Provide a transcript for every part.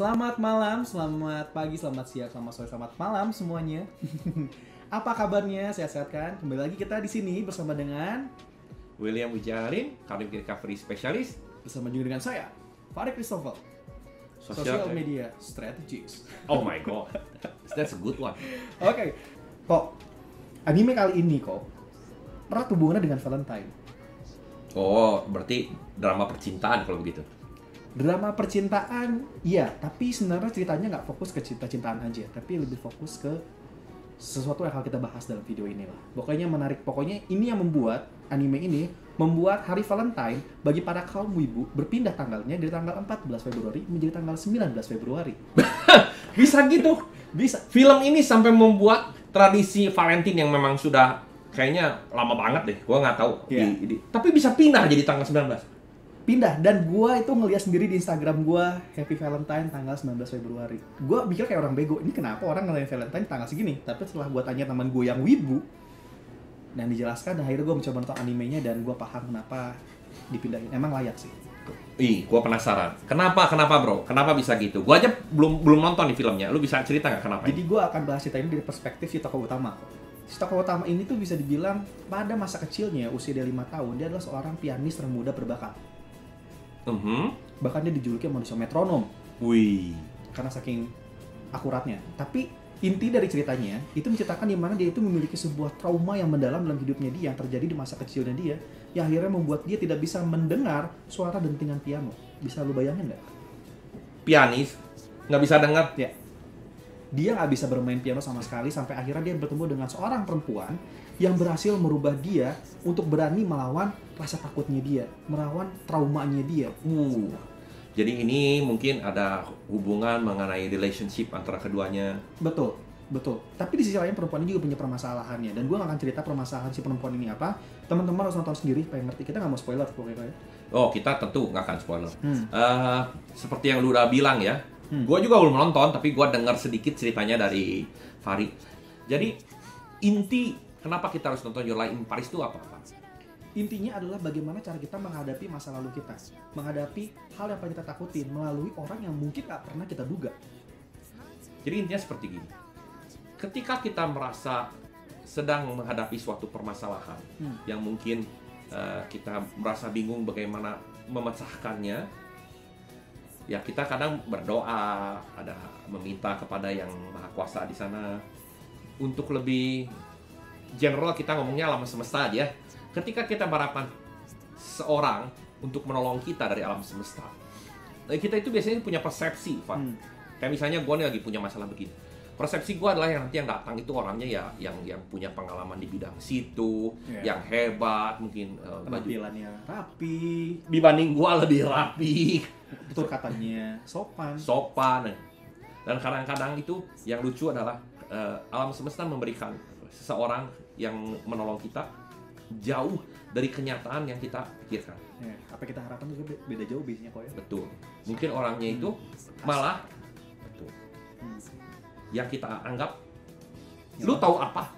Selamat malam, selamat pagi, selamat siang, selamat sore, selamat malam semuanya. Apa kabarnya? Sehat-sehat kan? Kembali lagi kita di sini bersama dengan William Wijalin, Career Recovery Specialist. bersama juga dengan saya, Farid Christopher, Social Media Strategist. Oh my god, that's a good one. Oke, kok anime kali ini kok erat hubungannya dengan Valentine. Oh, berarti drama percintaan kalau begitu. Drama percintaan, iya, tapi sebenarnya ceritanya nggak fokus ke cinta-cintaan aja, tapi lebih fokus ke sesuatu yang akan kita bahas dalam video ini lah. Pokoknya menarik, pokoknya ini yang membuat anime ini membuat hari Valentine bagi para kaum wibu berpindah tanggalnya dari tanggal 14 Februari menjadi tanggal 19 Februari. Bisa gitu? Bisa. Film ini sampai membuat tradisi Valentine yang memang sudah kayaknya lama banget deh, gua nggak tahu. Iya. Tapi bisa pindah jadi tanggal 19. Pindah, dan gua itu ngeliat sendiri di Instagram gua Happy Valentine tanggal 19 Februari. Gua mikir kayak orang bego, ini kenapa orang ngelain Valentine tanggal segini? Tapi setelah gua tanya teman gua yang wibu dan dijelaskan, dan akhirnya gua mencoba nonton animenya dan gua paham kenapa dipindahin. Emang layak sih. Gua penasaran. Kenapa bro? Kenapa bisa gitu? Gua aja belum nonton di filmnya. Lu bisa cerita nggak kenapa? Jadi gua akan bahas cerita ini dari perspektif si tokoh utama. Si tokoh utama ini tuh bisa dibilang pada masa kecilnya, usia dia 5 tahun, dia adalah seorang pianis termuda berbakat. Bahkan dia dijuluki manusia metronom. Wih. Karena saking akuratnya. Tapi inti dari ceritanya itu menceritakan di mana dia itu memiliki sebuah trauma yang mendalam dalam hidupnya dia yang terjadi di masa kecilnya dia, yang akhirnya membuat dia tidak bisa mendengar suara dentingan piano. Bisa lu bayangin nggak? Pianis nggak bisa dengar. Ya. Dia nggak bisa bermain piano sama sekali sampai akhirnya dia bertemu dengan seorang perempuan yang berhasil merubah dia untuk berani melawan rasa takutnya dia, melawan traumanya dia. Jadi ini mungkin ada hubungan mengenai relationship antara keduanya. Betul, betul. Tapi di sisi lain perempuan ini juga punya permasalahannya. Dan gue gak akan cerita permasalahan si perempuan ini apa. Teman-teman harus nonton sendiri supaya ngerti. Kita gak mau spoiler pokoknya. Oh, kita tentu nggak akan spoiler. Seperti yang lu udah bilang ya, gue juga belum nonton, tapi gue dengar sedikit ceritanya dari Farid. Jadi inti kenapa kita harus nonton Your Lie in Paris itu apa? Intinya adalah bagaimana cara kita menghadapi masa lalu kita. Menghadapi hal yang paling kita takutin melalui orang yang mungkin gak pernah kita duga. Jadi intinya seperti gini. Ketika kita merasa sedang menghadapi suatu permasalahan yang mungkin kita merasa bingung bagaimana memecahkannya, ya kita kadang berdoa, ada meminta kepada yang maha kuasa di sana. Untuk lebih general kita ngomongnya alam semesta aja. Ketika kita berharapan seorang untuk menolong kita dari alam semesta, kita itu biasanya punya persepsi, Pak. Kayak misalnya gue nih lagi punya masalah begini. Persepsi gue adalah yang nanti yang datang itu orangnya ya yang punya pengalaman di bidang situ, yang hebat, mungkin penampilannya rapi, dibanding gue lebih rapi, betul katanya sopan. Dan kadang-kadang itu yang lucu adalah alam semesta memberikan seseorang yang menolong kita jauh dari kenyataan yang kita pikirkan. Apa kita harapkan juga beda jauh biasanya kok ya. Betul. Mungkin orangnya itu malah betul. Yang kita anggap lu tahu apa?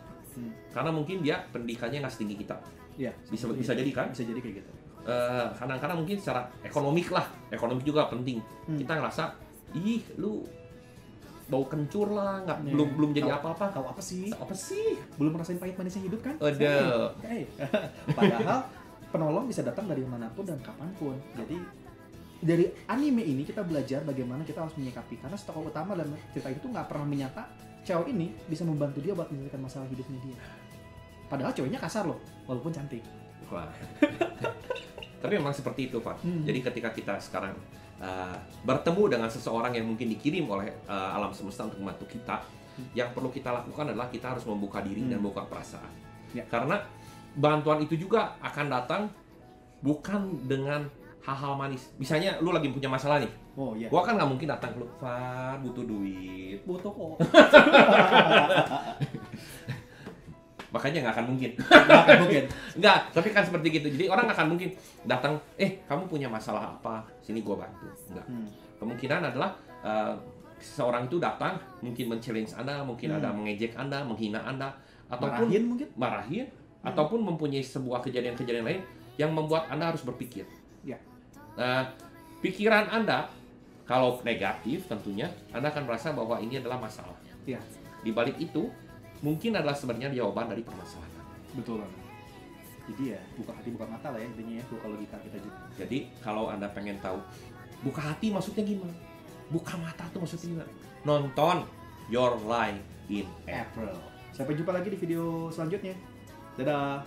Karena mungkin dia pendidikannya nggak setinggi kita. Iya. Bisa jadi kan? Bisa jadi kayak gitu. Kadang-kadang mungkin secara ekonomik juga penting. Kita ngerasa, lu bau kencur lah, belum jadi apa-apa. Tahu apa sih? Belum Merasain pahit manisnya hidup kan? Ada. Padahal penolong bisa datang dari manapun dan kapanpun. Jadi dari anime ini kita belajar bagaimana kita harus menyikapi, karena tokoh utama dalam cerita itu nggak pernah menyata cewek ini bisa membantu dia buat menyelesaikan masalah hidupnya dia. Padahal ceweknya kasar loh, walaupun cantik. Wah. Tapi memang seperti itu, Pak. Jadi ketika kita sekarang bertemu dengan seseorang yang mungkin dikirim oleh alam semesta untuk membantu kita, yang perlu kita lakukan adalah kita harus membuka diri dan membuka perasaan. Karena bantuan itu juga akan datang bukan dengan hal-hal manis. Misalnya lu lagi punya masalah nih, gua kan nggak mungkin datang ke lu, Far, butuh duit. Butuh kok. Makanya nggak akan mungkin. Nggak, tapi kan seperti gitu. Jadi orang akan mungkin datang, kamu punya masalah apa? Sini gua bantu. Enggak. Kemungkinan adalah seseorang itu datang, mungkin men-challenge Anda, mungkin ada mengejek Anda, menghina Anda, ataupun marahin, ataupun mempunyai sebuah kejadian-kejadian lain yang membuat Anda harus berpikir. Pikiran Anda Kalau negatif tentunya Anda akan merasa bahwa ini adalah masalah. Iya, Di balik itu mungkin adalah sebenarnya jawaban dari permasalahan. betul banget. Jadi ya buka hati buka mata lah ya intinya ya kalau logika kita juga. Jadi kalau Anda pengen tahu buka hati maksudnya gimana? Buka mata tuh maksudnya gimana? Nonton Your Life in April. April. Sampai jumpa lagi di video selanjutnya. Dadah.